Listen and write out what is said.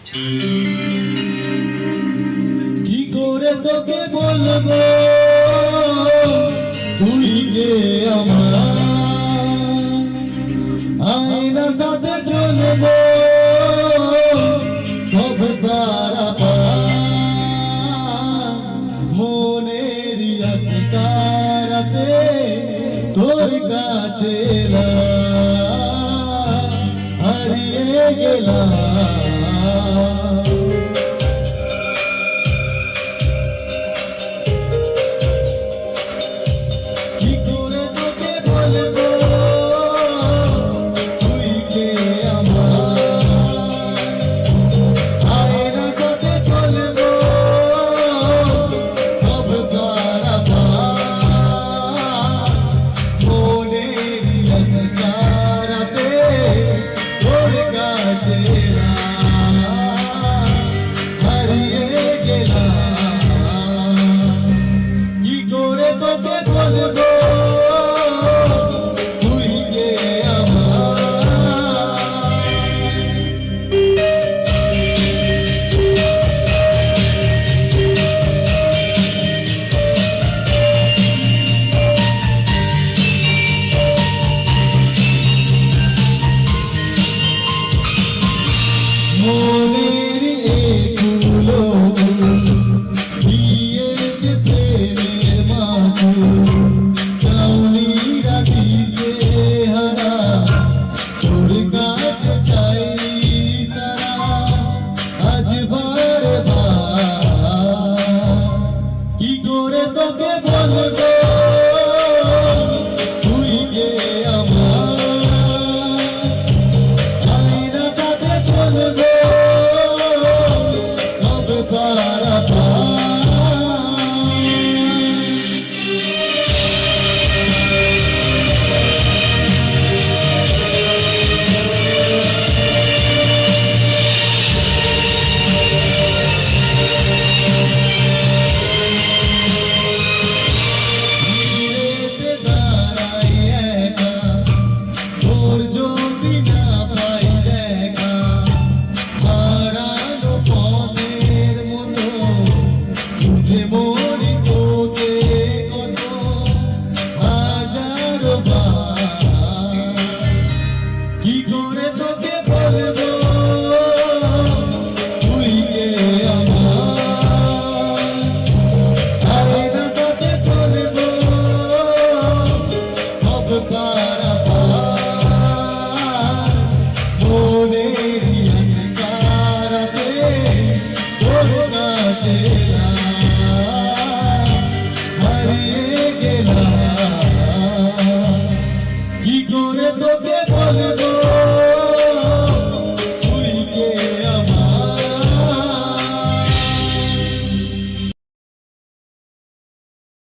কি করে তোকে বলবো তুই কে আমার, আয়না সাথে চলবো সব পারাপার, মনের আসকারাতে তোর কাছে হারিয়ে গেলাম। মনের এগুলো দিয়েছে প্রেমের মাঝে, চাউনি রাখিছে হারা তোর কাছে চাই সারা, আজ বারবার কি করে তোকে বলবো তুই কে আমার, আয়না সাথে চলবো কি করে তোকে বলবো তুই কে আমার, আয়না সাথে চলবো সব পারাপার, মনের আসকারাতে তোর কাছে হারিয়ে গেলাম। কি করে তোকে বলবো